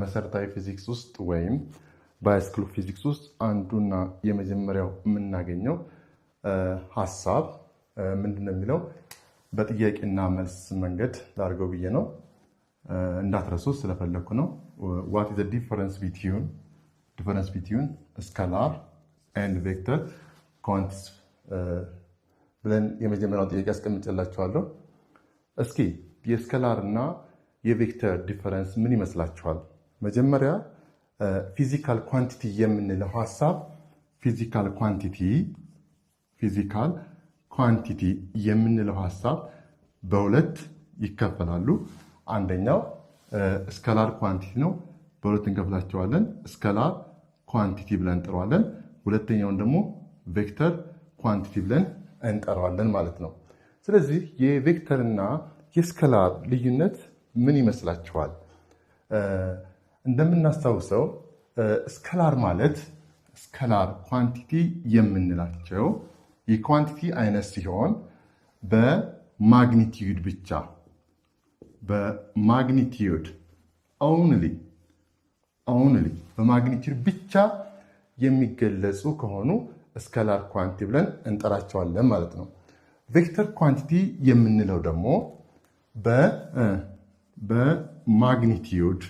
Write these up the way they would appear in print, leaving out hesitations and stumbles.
መሰረታዊ ፊዚክስ ውስጥ ወይም ባዮሎጂካል ፊዚክስ ውስጥ አንዱና የመጀመሪያው የምናገኘው ሐሳብ ምንድነው የሚለው በጥያቄና መልስ መንገድ ላድርገው ብዬ ነው። እንዳትረሱ ስለፈለኩ ነው። what is the difference between scalar and vector quantities ብለን የመጀመሪያው ጥያቄ አስቀምጬላችኋለሁ። እስኪ የስካላር እና የቬክተር ዲፈረንስ ምን ይመስላችኋል? መጀመሪያ ፊዚካል ኳንቲቲ የምንለው ሐሳብ ፊዚካል ኳንቲቲ የምንለው ሐሳብ በሁለት ይከፈላሉ። አንደኛው ስካላር ኳንቲቲ ነው። በሁለት እንከፍላቸዋለን። ስካላር ኳንቲቲ ብለን እንጠራዋለን። ሁለተኛውን ደግሞ ቬክተር ኳንቲቲ ብለን እንጠራዋለን ማለት ነው። ስለዚህ የቬክተርና የስካላር ልዩነት ምን ይመስላችኋል? እንደምናስታውሰው ስካላር ማለት ስካላር ኳንቲቲ የምንላቸው የኳንቲቲ አይነት ሲሆን በማግኒቲዩድ ብቻ በማግኒቲዩድ ኦንሊ በማግኒቲዩድ ብቻ የሚገለጹ ከሆኑ ስካላር ኳንቲቲ ብለን እንጠራቸዋለን ማለት ነው። ቬክተር ኳንቲቲ የምንለው ደግሞ በማግኒቲዩድ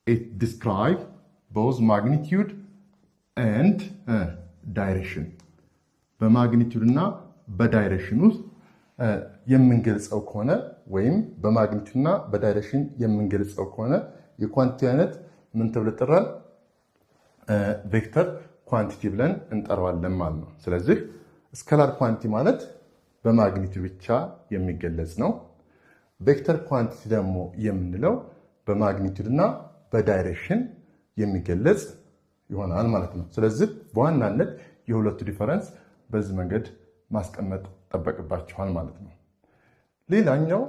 it describe both magnitude and direction በማግኒቲዩድ እና በዳይሬክሽን ውስጥ የምንገልጸው ከሆነ ወይም በማግኒቲዩድ እና በዳይሬክሽን የምንገልጸው ከሆነ የኳንቲቲ አይነት ምን ተብሎ ይጠራል? ቬክተር ኳንቲቲ ብለን እንጠራዋለን ማለት ነው። ስለዚህ ስካላር ኳንቲቲ ማለት በማግኒቲዩድ ብቻ የሚገለጽ ነው። ቬክተር ኳንቲቲ ደግሞ የምንለው በማግኒቲዩድ እና በዳይሬክሽን የሚገለጽ ይሆናል ማለት ነው። ስለዚህ በዋናነት የሁለቱ ዲፈረንስ በዚህ መንገድ ማስቀመጥ ጠበቅባቸዋል ማለት ነው። ሌላኛው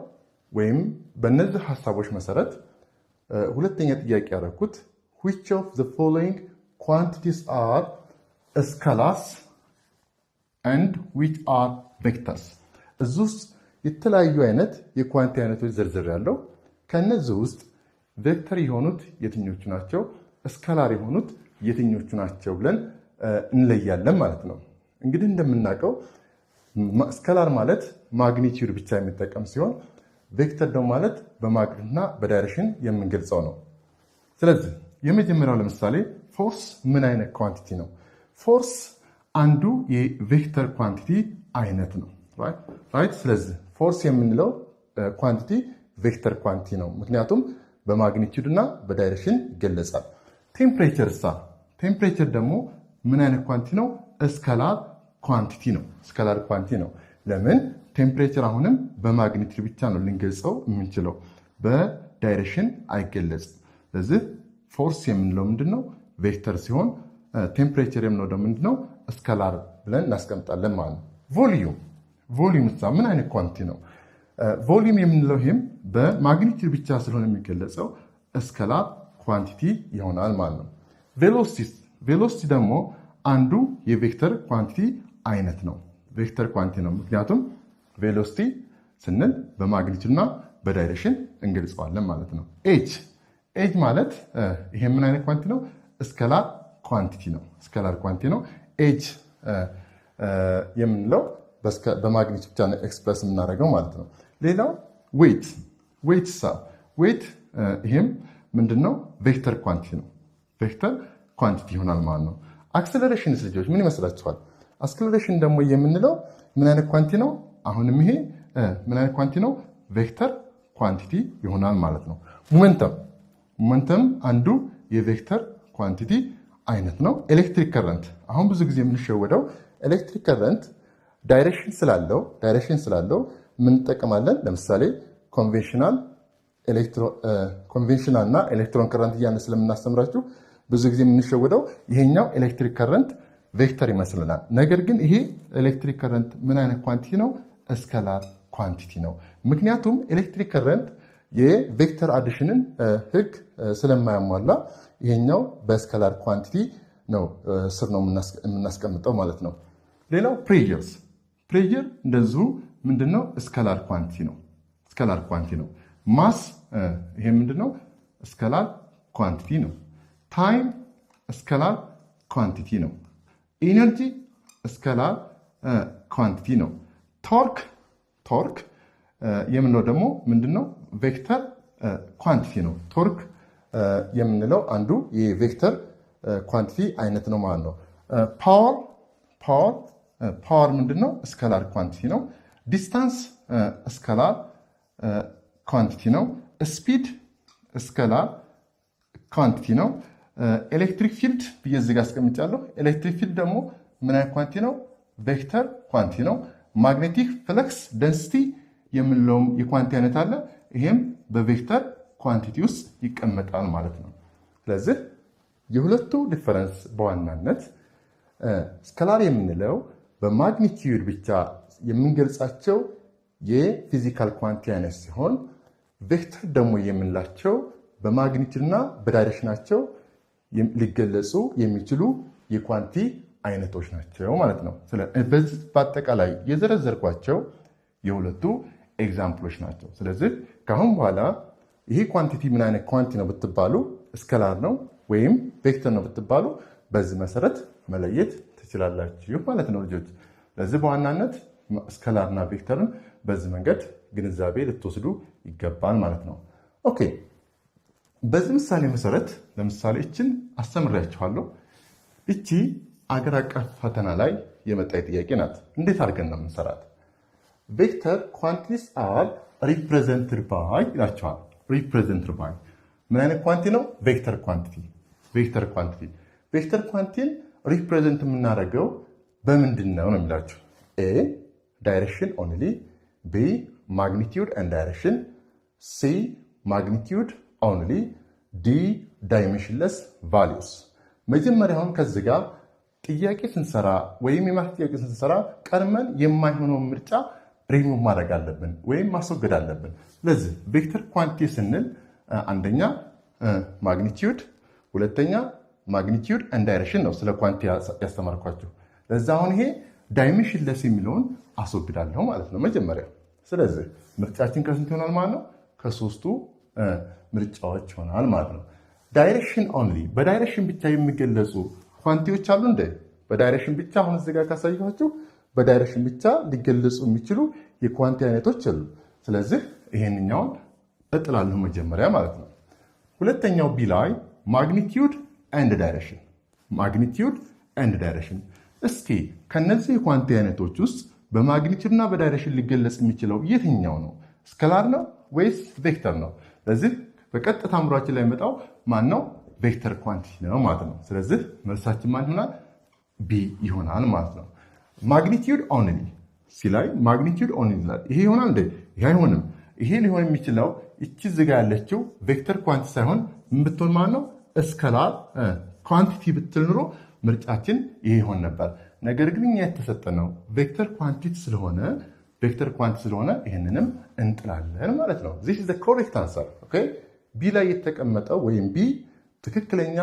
ወይም በእነዚህ ሐሳቦች መሰረት ሁለተኛ ጥያቄ ያደረኩት which of the following quantities are scalars and which are vectors? እዚህ ውስጥ የተለያዩ አይነት የኳንቲ አይነቶች ዝርዝር ያለው ከነዚህ ውስጥ ቬክተር የሆኑት የትኞቹ ናቸው፣ ስካላር የሆኑት የትኞቹ ናቸው ብለን እንለያለን ማለት ነው። እንግዲህ እንደምናውቀው ስካላር ማለት ማግኒቲዩድ ብቻ የሚጠቀም ሲሆን ቬክተር ደግሞ ማለት በማግኒቲዩድና በዳይሬክሽን የምንገልጸው ነው። ስለዚህ የመጀመሪያው ለምሳሌ ፎርስ ምን አይነት ኳንቲቲ ነው? ፎርስ አንዱ የቬክተር ኳንቲቲ አይነት ነው። ራይት። ስለዚህ ፎርስ የምንለው ኳንቲቲ ቬክተር ኳንቲቲ ነው፣ ምክንያቱም በማግኒቲዩድ እና በዳይሬክሽን ይገለጻል። ቴምፕሬቸር ደግሞ ምን አይነት ኳንቲቲ ነው? ስካላር ኳንቲቲ ነው። ለምን? ቴምፕሬቸር አሁንም በማግኒቲዩድ ብቻ ነው ልንገልጸው የምንችለው፣ በዳይሬክሽን አይገለጽም። ስለዚህ ፎርስ የምንለው ምንድነው? ቬክተር ሲሆን ቴምፕሬቸር የምንለው ደግሞ ምንድነው? ስካላር ብለን እናስቀምጣለን ማለት ነው። ቮሊዩም ምን አይነት ኳንቲቲ ነው? ቮሊዩም የምንለው ይህም በማግኒቲዩድ ብቻ ስለሆነ የሚገለጸው ስካላር ኳንቲቲ ይሆናል ማለት ነው። ቬሎሲቲ ደግሞ አንዱ የቬክተር ኳንቲቲ አይነት ነው። ቬክተር ኳንቲቲ ነው፣ ምክንያቱም ቬሎሲቲ ስንል በማግኒቲዩድ እና በዳይሬክሽን እንገልጸዋለን ማለት ነው። ኤጅ ማለት ይሄ ምን አይነት ኳንቲቲ ነው? ስካላር ኳንቲቲ ነው። ኤጅ የምንለው በማግኒቲዩድ ብቻ ኤክስፕረስ የምናደርገው ማለት ነው። ሌላው ዌይት ይሄም ምንድነው? ቬክተር ኳንቲቲ ነው። ቬክተር ኳንቲቲ ይሆናል ማለት ነው። አክሰለሬሽንስ ልጆች ምን ይመስላችኋል? አክሰለሬሽን ደግሞ የምንለው ምን አይነት ኳንቲቲ ነው? አሁንም ይሄ ምን አይነት ኳንቲቲ ነው? ቬክተር ኳንቲቲ ይሆናል ማለት ነው። ሞመንተም አንዱ የቬክተር ኳንቲቲ አይነት ነው። ኤሌክትሪክ ከረንት አሁን ብዙ ጊዜ የምንሸወደው ኤሌክትሪክ ከረንት ዳይሬክሽን ስላለው ምን እንጠቀማለን? ለምሳሌ ኮንቬንሽናል እና ኤሌክትሮን ከረንት እያልን ስለምናስተምራችሁ ብዙ ጊዜ የምንሸወደው ይሄኛው ኤሌክትሪክ ከረንት ቬክተር ይመስልናል። ነገር ግን ይሄ ኤሌክትሪክ ከረንት ምን አይነት ኳንቲቲ ነው? ስካላር ኳንቲቲ ነው። ምክንያቱም ኤሌክትሪክ ከረንት የቬክተር አዲሽንን ህግ ስለማያሟላ ይሄኛው በስካላር ኳንቲቲ ነው ስር ነው የምናስቀምጠው ማለት ነው። ሌላው ፕሬዠር እንደዚሁ ምንድነው? ስካላር ኳንቲቲ ነው። ማስ ይሄ ምንድነው? ስኬላር ኳንቲቲ ነው። ታይም ስኬላር ኳንቲቲ ነው። ኢነርጂ ስኬላር ኳንቲቲ ነው። ቶርክ የምንለው ደግሞ ምንድነው? ቬክተር ኳንቲቲ ነው። ቶርክ የምንለው አንዱ የቬክተር ኳንቲቲ አይነት ነው ማለት ነው። ፓወር ምንድነው? ስኬላር ኳንቲቲ ነው። ዲስታንስ ስኬላር ኳንቲቲ ነው። ስፒድ ስኬላር ኳንቲቲ ነው። ኤሌክትሪክ ፊልድ ብዬ እዚህ ጋር አስቀምጫለሁ። ኤሌክትሪክ ፊልድ ደግሞ ምን አይነት ኳንቲቲ ነው? ቬክተር ኳንቲቲ ነው። ማግኔቲክ ፍለክስ ደንሲቲ የምንለውም የኳንቲቲ አይነት አለ። ይሄም በቬክተር ኳንቲቲ ውስጥ ይቀመጣል ማለት ነው። ስለዚህ የሁለቱ ዲፈረንስ በዋናነት ስኬላር የምንለው በማግኒቲዩድ ብቻ የምንገልጻቸው የፊዚካል ኳንቲቲ አይነት ሲሆን ቬክተር ደግሞ የምንላቸው በማግኒቲዩድ እና በዳይሬክሽናቸው ሊገለጹ የሚችሉ የኳንቲቲ አይነቶች ናቸው ማለት ነው። በዚህ በአጠቃላይ የዘረዘርኳቸው የሁለቱ ኤግዛምፕሎች ናቸው። ስለዚህ ከአሁን በኋላ ይሄ ኳንቲቲ ምን አይነት ኳንቲቲ ነው ብትባሉ ስኬላር ነው ወይም ቬክተር ነው ብትባሉ በዚህ መሰረት መለየት ትችላላችሁ ማለት ነው ልጆች። ስለዚህ በዋናነት ስኬላር እና ቬክተርን በዚህ መንገድ ግንዛቤ ልትወስዱ ይገባል ማለት ነው። ኦኬ፣ በዚህ ምሳሌ መሰረት ለምሳሌ እችን አስተምሬያችኋለሁ። እቺ አገር አቀፍ ፈተና ላይ የመጣ ጥያቄ ናት። እንዴት አድርገን ነው የምንሰራት? ቬክተር ኳንቲቲስ አር ሪፕሬዘንትድ ባይ ይላቸዋል። ሪፕሬዘንትድ ባይ ምን አይነት ኳንቲቲ ነው? ቬክተር ኳንቲቲ። ቬክተር ኳንቲቲን ሪፕሬዘንት የምናደርገው በምንድን ነው ነው የሚላቸው። ኤ ዳይሬክሽን ኦንሊ፣ ቢ ማግኒቲዩድ ኤንድ ዳይሬክሽን፣ ሲ ማግኒቲዩድ ኦንሊ፣ ዲ ዳይሜንሽንለስ ቫሊዩስ። መጀመሪያውን ከዚህ ጋር ጥያቄ ስንሰራ ወይም የማት ጥያቄ ስንሰራ ቀድመን የማይሆነውን ምርጫ ሪሙቭ ማድረግ አለብን ወይም ማስወገድ አለብን። ስለዚህ ቬክተር ኳንቲቲ ስንል አንደኛ ማግኒቲዩድ፣ ሁለተኛ ማግኒቲዩድ ኤንድ ዳይሬክሽን ነው ስለ ኳንቲቲ ያስተማርኳችሁ። ለዛ አሁን ይሄ ዳይሜንሽንለስ የሚለውን አስወግዳለሁ ማለት ነው መጀመሪያ። ስለዚህ ምርጫችን ከስንት ይሆናል ማለት ነው? ከሶስቱ ምርጫዎች ይሆናል ማለት ነው። ዳይሬክሽን ኦንሊ፣ በዳይሬክሽን ብቻ የሚገለጹ ኳንቲቲዎች አሉ እንደ በዳይሬክሽን ብቻ አሁን እዚህ ጋር ካሳየኋችሁ በዳይሬክሽን ብቻ ሊገለጹ የሚችሉ የኳንቲቲ አይነቶች አሉ። ስለዚህ ይሄንኛውን እጥላለሁ መጀመሪያ ማለት ነው። ሁለተኛው ቢ ላይ ማግኒቲዩድ ኤንድ ዳይሬክሽን፣ ማግኒቲዩድ ኤንድ ዳይሬክሽን። እስኪ ከነዚህ የኳንቲቲ አይነቶች ውስጥ በማግኒቲዩድ እና በዳይሬክሽን ሊገለጽ የሚችለው የትኛው ነው? ስኬላር ነው ወይስ ቬክተር ነው? ስለዚህ በቀጥታ አምሯችን ላይ መጣው ማን ነው? ቬክተር ኳንቲቲ ነው ማለት ነው። ስለዚህ መልሳችን ማን ይሆናል? ቢ ይሆናል ማለት ነው። ማግኒቲዩድ ኦንሊ ሲ ላይ ማግኒቲዩድ ኦንሊ ይላል። ይሄ ይሆናል እንዴ? ይሄ አይሆንም። ይሄ ሊሆን የሚችለው እቺ ዝጋ ያለችው ቬክተር ኳንቲቲ ሳይሆን ምን ብትሆን ማለት ነው? ስኬላር ኳንቲቲ ብትል ኑሮ ምርጫችን ይሄ ይሆን ነበር። ነገር ግን እኛ የተሰጠነው ቬክተር ኳንቲቲ ስለሆነ ይሄንንም እንጥላለን ማለት ነው። this is the correct answer okay ቢ ላይ የተቀመጠው ወይም ቢ ትክክለኛ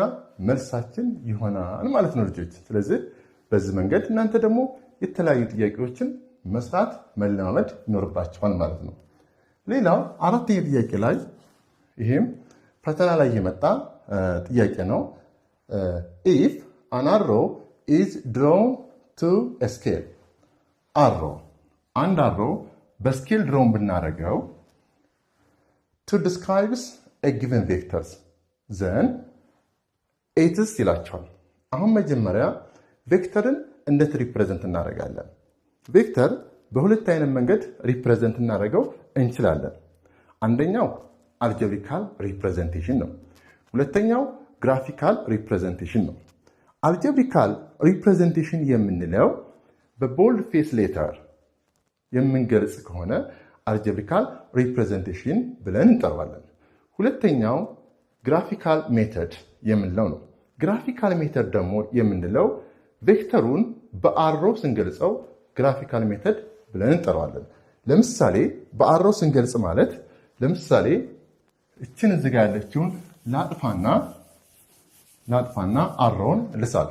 መልሳችን ይሆናል ማለት ነው ልጆች። ስለዚህ በዚህ መንገድ እናንተ ደግሞ የተለያዩ ጥያቄዎችን መስራት መለማመድ ይኖርባችኋል ማለት ነው። ሌላው አራተኛ ጥያቄ ላይ ይሄም ፈተና ላይ የመጣ ጥያቄ ነው። if an arrow is drawn to a scale አንድ አሮ በስኬል ድሮን ብናደርገው to describes a given vectors then it is ይላቸዋል። አሁን መጀመሪያ ቬክተርን እንዴት ሪፕሬዘንት እናደርጋለን? ቬክተር በሁለት አይነት መንገድ ሪፕሬዘንት እናደርገው እንችላለን። አንደኛው አልጀብሪካል ሪፕሬዘንቴሽን ነው። ሁለተኛው ግራፊካል ሪፕሬዘንቴሽን ነው። አልጀብሪካል ሪፕሬዘንቴሽን የምንለው በቦልድ ፌስ ሌተር የምንገልጽ ከሆነ አልጀብሪካል ሪፕሬዘንቴሽን ብለን እንጠራዋለን። ሁለተኛው ግራፊካል ሜተድ የምንለው ነው። ግራፊካል ሜተድ ደግሞ የምንለው ቬክተሩን በአሮ ስንገልጸው ግራፊካል ሜተድ ብለን እንጠራዋለን። ለምሳሌ በአሮ ስንገልጽ ማለት ለምሳሌ እችን እዚህ ጋር ያለችውን ላጥፋና አሮውን ልሳል።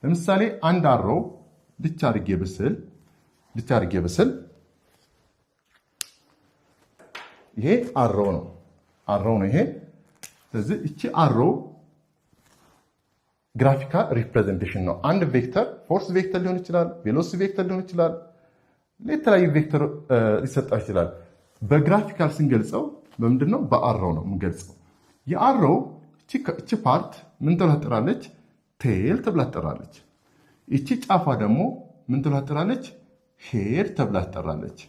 ለምሳሌ አንድ አሮ ልቻ አድርጌ ብስል ይሄ አሮ ነው። ይሄ ስለዚህ እቺ አሮ ግራፊካል ሪፕሬዘንቴሽን ነው። አንድ ቬክተር ፎርስ ቬክተር ሊሆን ይችላል፣ ቬሎሲቲ ቬክተር ሊሆን ይችላል፣ የተለያዩ ቬክተር ሊሰጣ ይችላል። በግራፊካል ስንገልጸው በምንድነው? በአሮው ነው የምንገልጸው። የአሮው እቺ ፓርት ምን ተብላ ትጠራለች? ቴል ተብላ ትጠራለች። እቺ ጫፏ ደግሞ ምን ተብላ ትጠራለች? ሄድ ተብላ ትጠራለች።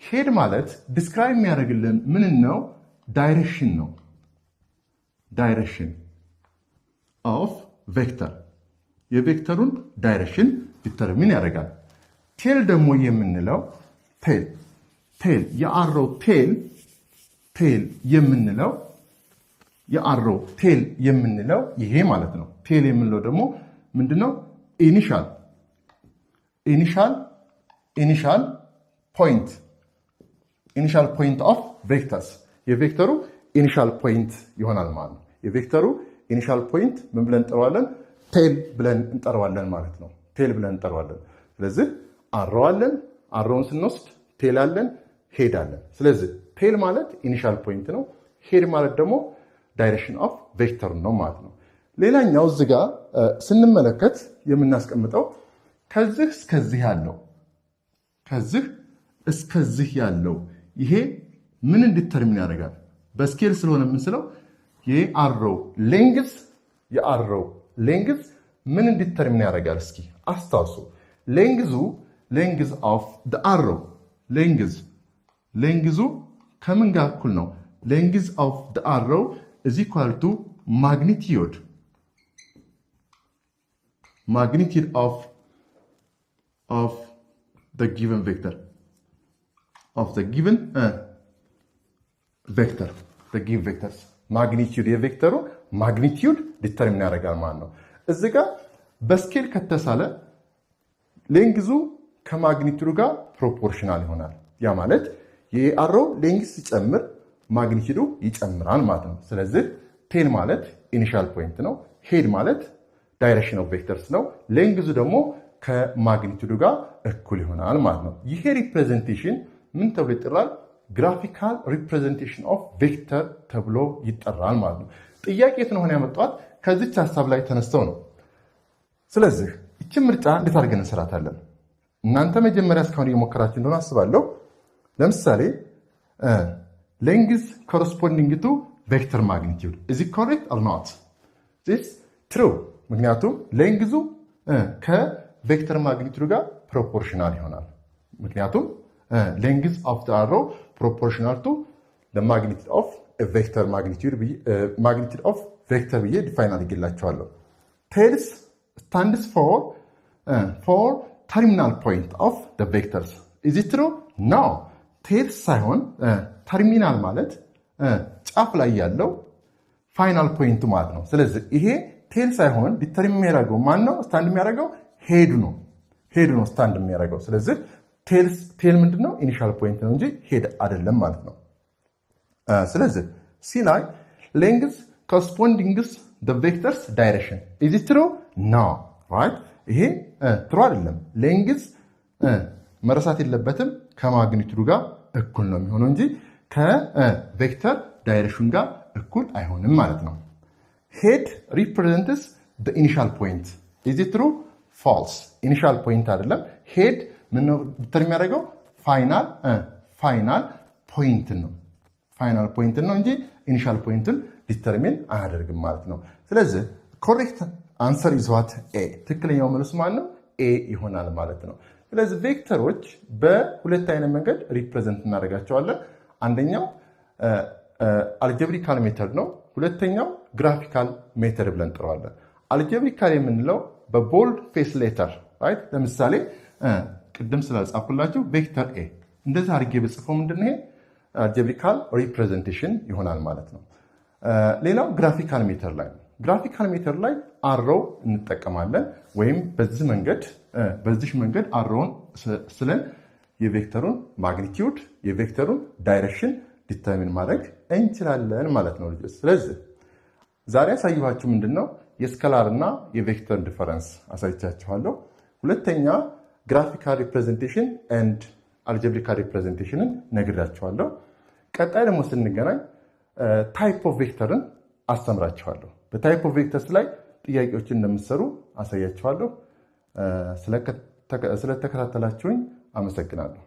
ሄድ ማለት ዲስክራይብ የሚያደርግልን ምን ነው? ዳይሬክሽን ነው። ዳይሬክሽን ኦፍ ቬክተር የቬክተሩን ዳይሬክሽን ዲተርሚን ያደርጋል። ቴል ደግሞ የምንለው ቴል የአሮው ቴል የምንለው የአሮው ቴል የምንለው ይሄ ማለት ነው። ቴል የምንለው ደግሞ ምንድነው? ኢኒሻል ፖይንት ኦፍ ቬክተርስ የቬክተሩ ኢኒሻል ፖይንት ይሆናል ማለት ነው። የቬክተሩ ኢኒሻል ፖይንት ምን ብለን እንጠራዋለን? ቴል ብለን እንጠራዋለን ማለት ነው። ቴል ብለን እንጠራዋለን። ስለዚህ አሮዋለን፣ አሮውን ስንወስድ ቴል አለን፣ ሄድ አለን። ስለዚህ ቴል ማለት ኢኒሻል ፖይንት ነው። ሄድ ማለት ደግሞ ዳይሬክሽን ኦፍ ቬክተር ነው ማለት ነው። ሌላኛው እዚህ ጋር ስንመለከት የምናስቀምጠው ከዚህ እስከዚህ ያለው ይሄ ምን እንዲተርሚን ያደርጋል? በስኬል ስለሆነ የምንስለው የአሮው ሌንግዝ ምን እንዲተርሚን ያደርጋል? እስኪ አስታውሱ። ሌንግዝ ኦፍ ዘ አሮ ሌንግዙ ከምን ጋር እኩል ነው? ሌንግዝ ኦፍ ዘ አሮ is equal to magnitude of the given vector the given vectors ማግኒቲዩድ የቬክተሩ ማግኒቲዩድ ዲተርሚን ያደርጋል ማለት ነው። እዚህ ጋር በስኬል ከተሳለ ሌንግዙ ከማግኒቲዩዱ ጋር ፕሮፖርሽናል ይሆናል። ያ ማለት የአሮ ሌንግዝ ሲጨምር ማግኒቲዩዱ ይጨምራል ማለት ነው። ስለዚህ ቴል ማለት ኢኒሻል ፖይንት ነው። ሄድ ማለት ዳይሬክሽን ኦፍ ቬክተርስ ነው። ሌንግዙ ደግሞ ከማግኒቲዩዱ ጋር እኩል ይሆናል ማለት ነው። ይሄ ሪፕሬዘንቴሽን ምን ተብሎ ይጠራል? ግራፊካል ሪፕሬዘንቴሽን ኦፍ ቬክተር ተብሎ ይጠራል ማለት ነው። ጥያቄ የት ነው ያመጣኋት? ከዚች ሀሳብ ላይ ተነስተው ነው። ስለዚህ እቺን ምርጫ እንዴት አድርገን እንሰራታለን? እናንተ መጀመሪያ እስካሁን እየሞከራችሁ እንደሆነ አስባለሁ። ለምሳሌ ሌንግዝ ኮረስፖንዲንግ ቱ ቬክተር ማግኒቲዩድ ኢዝ ኢት ኮሬክት ኦር ኖት? ዚስ ትሩ። ምክንያቱም ሌንግዙ ከቬክተር ማግኒቲዩድ ጋር ፕሮፖርሽናል ይሆናል። ምክንያቱም ሌንግዝ ኦፍ ዘ አሮ ፕሮፖርሽናል ቱ ዘ ማግኒቲዩድ ኦፍ ቬክተር ማግኒቲዩድ ኦፍ ቬክተር ብዬ ዲፋይን አድርጌላቸዋለሁ። ቴልስ ስታንድስ ፎር ተርሚናል ፖይንት ኦፍ ዘ ቬክተርስ ኢዝ ኢት ትሩ? ኖ። ቴልስ ሳይሆን ተርሚናል ማለት ጫፍ ላይ ያለው ፋይናል ፖይንቱ ማለት ነው። ስለዚህ ይሄ ቴል ሳይሆን ዲተርሚን የሚያደርገው ማን ነው? ስታንድ የሚያደርገው ሄዱ ነው ስታንድ የሚያደርገው። ስለዚህ ቴል ምንድነው? ኢኒሻል ፖይንት ነው እንጂ ሄድ አይደለም ማለት ነው። ስለዚህ ሲ ላይ ሌንግዝ ኮረስፖንዲንግስ ዘ ቬክተርስ ዳይሬክሽን ኢዝ ኢት ትሩ? ኖ። ራይት። ይሄ ትሩ አይደለም። ሌንግዝ መረሳት የለበትም ከማግኒቱዱ ጋር እኩል ነው የሚሆነው እንጂ ከቬክተር ዳይሬክሽን ጋር እኩል አይሆንም ማለት ነው። ሄድ ሪፕሬዘንትስ ዘ ኢኒሻል ፖይንት ኢዝ ኢት ትሩ? ፋልስ። ኢኒሻል ፖይንት አይደለም። ሄድ ምን ነው ዲተርሚን የሚያደርገው? ፋይናል ፖይንትን ነው እንጂ ኢኒሻል ፖይንትን ዲተርሚን አያደርግም ማለት ነው። ስለዚህ ኮሬክት አንሰር ኢዝ ዋት? ኤ። ትክክለኛው መልስ ማለት ነው ኤ ይሆናል ማለት ነው። ስለዚህ ቬክተሮች በሁለት አይነት መንገድ ሪፕሬዘንት እናደርጋቸዋለን። አንደኛው አልጀብሪካል ሜተድ ነው። ሁለተኛው ግራፊካል ሜተድ ብለን እንጠራዋለን። አልጀብሪካል የምንለው በቦልድ ፌስ ሌተር ራይት። ለምሳሌ ቅድም ስላልጻፍኩላችሁ ቬክተር ኤ እንደዚህ አድርጌ በጽፈው ምንድን ነው አልጀብሪካል ሪፕሬዘንቴሽን ይሆናል ማለት ነው። ሌላው ግራፊካል ሜተድ ላይ ነው። ግራፊካል ሜተድ ላይ አሮው እንጠቀማለን ወይም በዚህ መንገድ አሮውን ስለን የቬክተሩን ማግኒቲዩድ የቬክተሩን ዳይሬክሽን ዲተርሚን ማድረግ እንችላለን ማለት ነው ልጆች። ስለዚህ ዛሬ ያሳየኋችሁ ምንድነው የስካላር እና የቬክተር ዲፈረንስ አሳይቻችኋለሁ። ሁለተኛ ግራፊካል ሪፕሬዘንቴሽን ኤንድ አልጀብሪካል ሪፕሬዘንቴሽንን ነግራችኋለሁ። ቀጣይ ደግሞ ስንገናኝ ታይፕ ኦፍ ቬክተርን አስተምራችኋለሁ። በታይፕ ኦፍ ቬክተርስ ላይ ጥያቄዎችን እንደምትሰሩ አሳያችኋለሁ። ስለተከታተላችሁኝ አመሰግናለሁ።